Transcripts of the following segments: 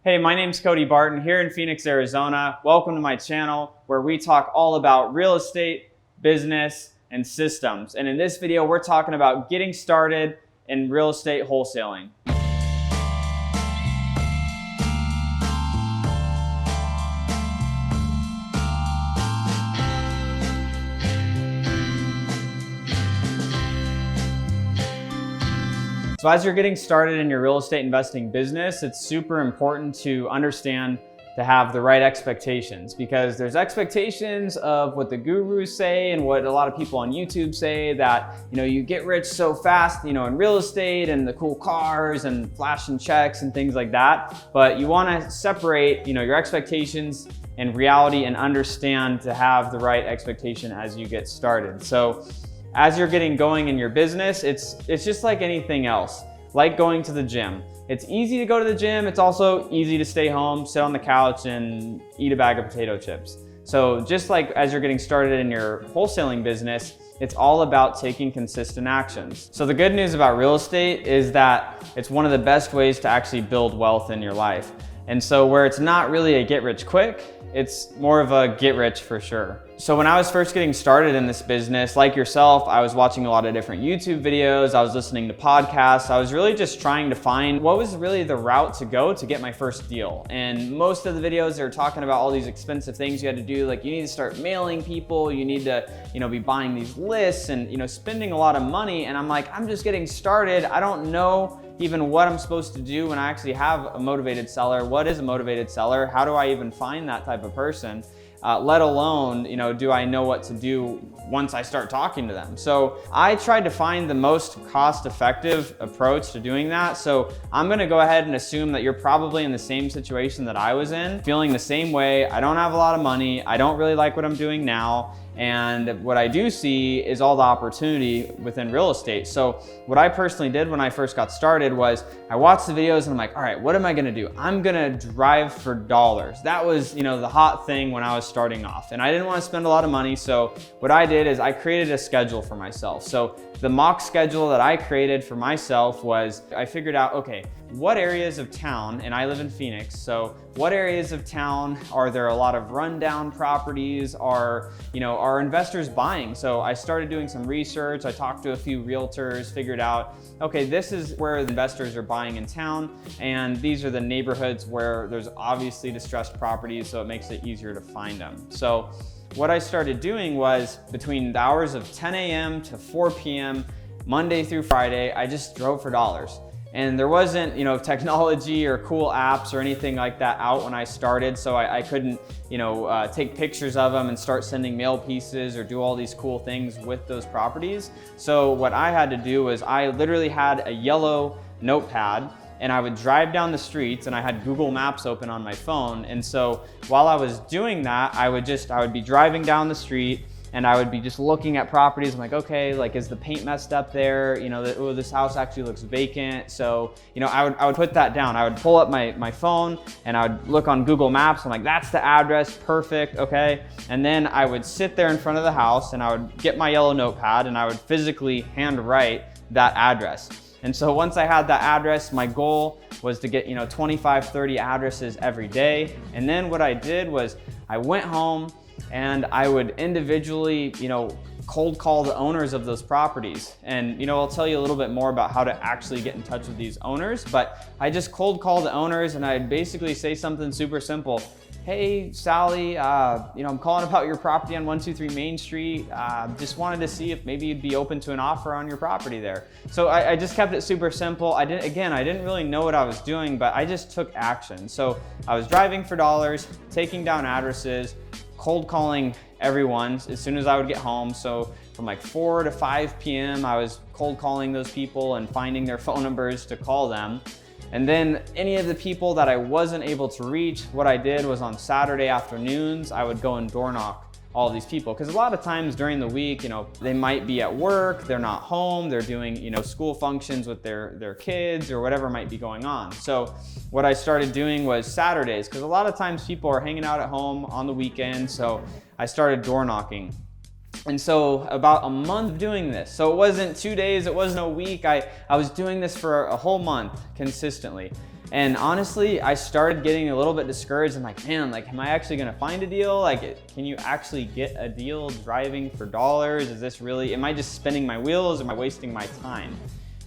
Hey, my name's Cody Barton here in Phoenix, Arizona. Welcome to my channel where we talk all about real estate, business, and systems. And in this video, we're talking about getting started in real estate wholesaling. So as you're getting started in your real estate investing business, it's super important to understand to have the right expectations, because there's expectations of what the gurus say and what a lot of people on YouTube say that, you get rich so fast, in real estate and the cool cars and flashing checks and things like that. But you want to separate, your expectations and reality and understand to have the right expectation as you get started. So as you're getting going in your business, it's just like anything else, like going to the gym. It's easy to go to the gym. It's also easy to stay home, sit on the couch, and eat a bag of potato chips. So just like as you're getting started in your wholesaling business, it's all about taking consistent actions. So the good news about real estate is that it's one of the best ways to actually build wealth in your life. And so where it's not really a get rich quick, it's more of a get rich for sure. So when I was first getting started in this business, like yourself, I was watching a lot of different YouTube videos, I was listening to podcasts, I was really just trying to find what was really the route to go to get my first deal. And most of the videos, they were talking about all these expensive things you had to do, like you need to start mailing people, you need to be buying these lists and spending a lot of money. And I'm like, I'm just getting started, I don't know even what I'm supposed to do when I actually have a motivated seller. What is a motivated seller? How do I even find that type of person? Let alone, do I know what to do once I start talking to them? So I tried to find the most cost-effective approach to doing that. So I'm gonna go ahead and assume that you're probably in the same situation that I was in, feeling the same way. I don't have a lot of money. I don't really like what I'm doing now. And what I do see is all the opportunity within real estate. So what I personally did when I first got started was I watched the videos and I'm like, all right, what am I gonna do? I'm gonna drive for dollars. That was, the hot thing when I was starting off. And I didn't want to spend a lot of money. So what I did is I created a schedule for myself. So the mock schedule that I created for myself was I figured out, okay, what areas of town, and I live in Phoenix, so what areas of town are there a lot of rundown properties? Are investors buying? So I started doing some research. I talked to a few realtors, figured out, okay, this is where the investors are buying in town, and these are the neighborhoods where there's obviously distressed properties, so it makes it easier to find them. So what I started doing was between the hours of 10 a.m. to 4 p.m., Monday through Friday, I just drove for dollars. And there wasn't, technology or cool apps or anything like that out when I started, so I couldn't, take pictures of them and start sending mail pieces or do all these cool things with those properties. So what I had to do was I literally had a yellow notepad and I would drive down the streets, and I had Google Maps open on my phone. And so while I was doing that, I would be driving down the street and I would be just looking at properties. I'm like, okay, like, is the paint messed up there? Oh, this house actually looks vacant. So, I would put that down. I would pull up my phone and I would look on Google Maps. I'm like, that's the address, perfect, okay. And then I would sit there in front of the house and I would get my yellow notepad and I would physically handwrite that address. And so once I had that address, my goal was to get 25, 30 addresses every day. And then what I did was I went home and I would individually, cold call the owners of those properties. And, I'll tell you a little bit more about how to actually get in touch with these owners, but I just cold call the owners and I'd basically say something super simple. Hey, Sally, I'm calling about your property on 123 Main Street. Just wanted to see if maybe you'd be open to an offer on your property there. So I just kept it super simple. I didn't really know what I was doing, but I just took action. So I was driving for dollars, taking down addresses, cold calling everyone as soon as I would get home. So from like 4 to 5 p.m., I was cold calling those people and finding their phone numbers to call them. And then any of the people that I wasn't able to reach, what I did was on Saturday afternoons, I would go and door knock all these people. Because a lot of times during the week, they might be at work, they're not home, they're doing, school functions with their kids or whatever might be going on. So what I started doing was Saturdays, because a lot of times people are hanging out at home on the weekend. So I started door knocking. And so about a month of doing this, so it wasn't 2 days, it wasn't a week, I was doing this for a whole month consistently. And honestly, I started getting a little bit discouraged. I'm like, man, like, am I actually gonna find a deal? Like, can you actually get a deal driving for dollars? Is this really, am I just spinning my wheels or am I wasting my time?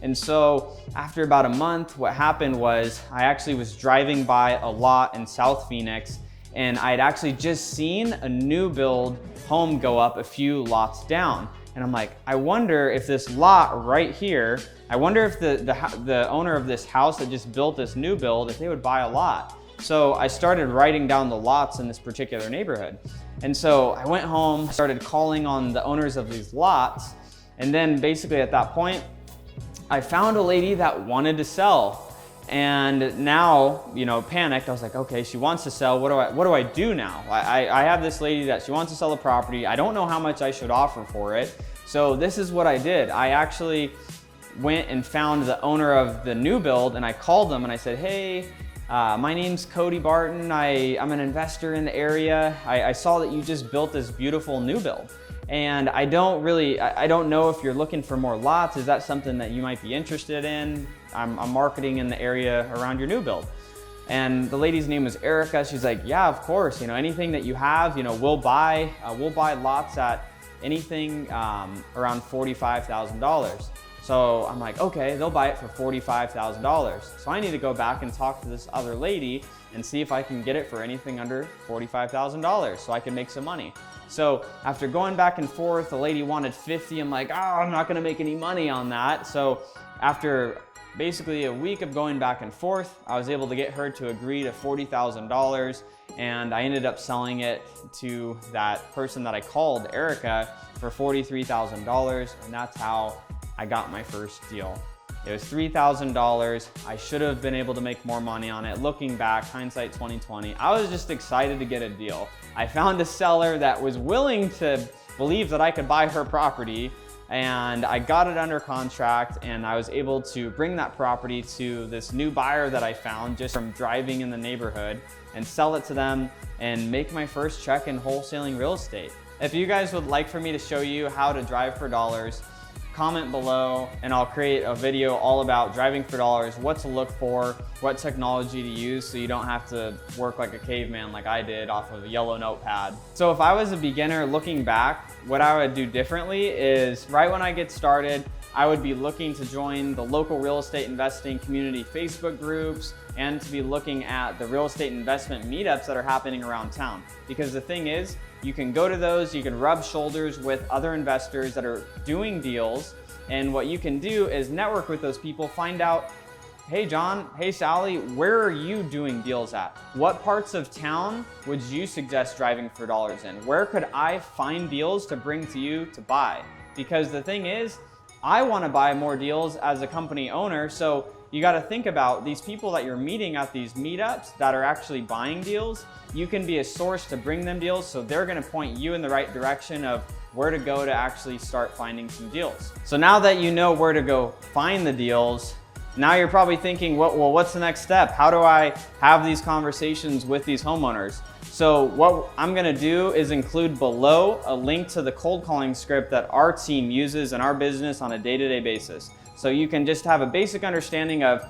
And so after about a month, what happened was I actually was driving by a lot in South Phoenix, and I had actually just seen a new build home go up a few lots down. And I'm like, I wonder if this lot right here, I wonder if the owner of this house that just built this new build, if they would buy a lot. So I started writing down the lots in this particular neighborhood. And so I went home, started calling on the owners of these lots. And then basically at that point, I found a lady that wanted to sell. And now, you know, panicked. I was like, okay, she wants to sell. What do I do now? I have this lady that she wants to sell the property. I don't know how much I should offer for it. So this is what I did. I actually went and found the owner of the new build, and I called them and I said, hey, my name's Cody Barton. I'm an investor in the area. I saw that you just built this beautiful new build. And I don't know if you're looking for more lots. Is that something that you might be interested in? I'm marketing in the area around your new build. And the lady's name was Erica. She's like, yeah, of course. You know, anything that you have, you know, we'll buy lots at anything around $45,000. So I'm like, okay, they'll buy it for $45,000. So I need to go back and talk to this other lady and see if I can get it for anything under $45,000 so I can make some money. So after going back and forth, the lady wanted 50. I'm like, oh, I'm not gonna make any money on that. So after basically a week of going back and forth, I was able to get her to agree to $40,000, and I ended up selling it to that person that I called, Erica, for $43,000, and that's how I got my first deal. It was $3,000. I should have been able to make more money on it. Looking back, hindsight 2020, I was just excited to get a deal. I found a seller that was willing to believe that I could buy her property, and I got it under contract, and I was able to bring that property to this new buyer that I found just from driving in the neighborhood and sell it to them and make my first check in wholesaling real estate. If you guys would like for me to show you how to drive for dollars, comment below and I'll create a video all about driving for dollars, what to look for, what technology to use so you don't have to work like a caveman like I did off of a yellow notepad. So if I was a beginner looking back, what I would do differently is right when I get started, I would be looking to join the local real estate investing community Facebook groups and to be looking at the real estate investment meetups that are happening around town. Because the thing is, you can go to those, you can rub shoulders with other investors that are doing deals, and what you can do is network with those people, find out, hey John, hey Sally, where are you doing deals at? What parts of town would you suggest driving for dollars in? Where could I find deals to bring to you to buy? Because the thing is, I want to buy more deals as a company owner, so you got to think about these people that you're meeting at these meetups that are actually buying deals. You can be a source to bring them deals, so they're going to point you in the right direction of where to go to actually start finding some deals. So now that you know where to go find the deals, now you're probably thinking, well, what's the next step? How do I have these conversations with these homeowners? So what I'm gonna do is include below a link to the cold calling script that our team uses in our business on a day-to-day basis. So you can just have a basic understanding of,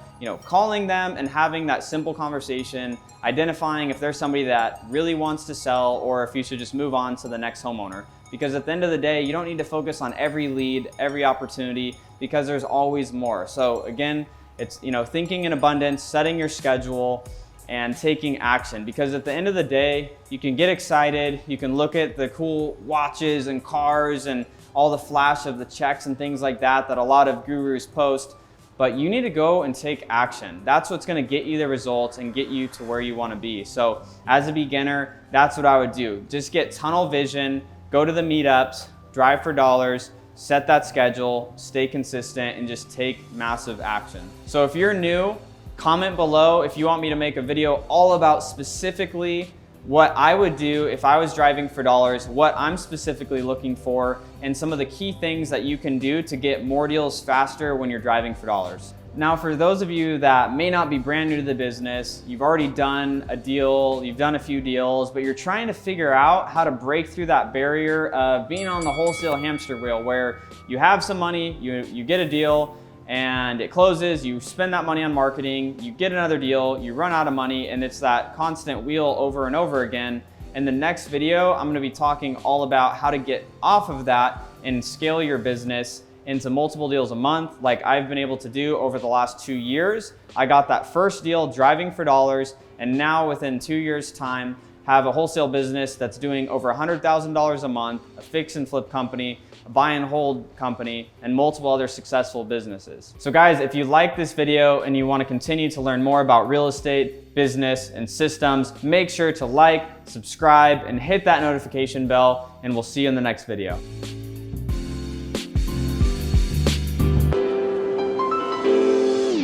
calling them and having that simple conversation, identifying if there's somebody that really wants to sell or if you should just move on to the next homeowner. Because at the end of the day, you don't need to focus on every lead, every opportunity, because there's always more. So again, it's thinking in abundance, setting your schedule, and taking action. Because at the end of the day, you can get excited, you can look at the cool watches and cars and all the flash of the checks and things like that a lot of gurus post, but you need to go and take action. That's what's gonna get you the results and get you to where you wanna be. So as a beginner, that's what I would do. Just get tunnel vision, go to the meetups, drive for dollars, set that schedule, stay consistent, and just take massive action. So if you're new, comment below if you want me to make a video all about specifically what I would do if I was driving for dollars, what I'm specifically looking for, and some of the key things that you can do to get more deals faster when you're driving for dollars. Now, for those of you that may not be brand new to the business, you've already done a deal, you've done a few deals, but you're trying to figure out how to break through that barrier of being on the wholesale hamster wheel where you have some money, you get a deal, and it closes, you spend that money on marketing, you get another deal, you run out of money, and it's that constant wheel over and over again. In the next video, I'm gonna be talking all about how to get off of that and scale your business into multiple deals a month like I've been able to do over the last 2 years. I got that first deal driving for dollars, and now within 2 years' time, have a wholesale business that's doing over $100,000 a month, a fix and flip company, a buy and hold company, and multiple other successful businesses. So guys, if you like this video and you want to continue to learn more about real estate, business, and systems, make sure to like, subscribe, and hit that notification bell, and we'll see you in the next video.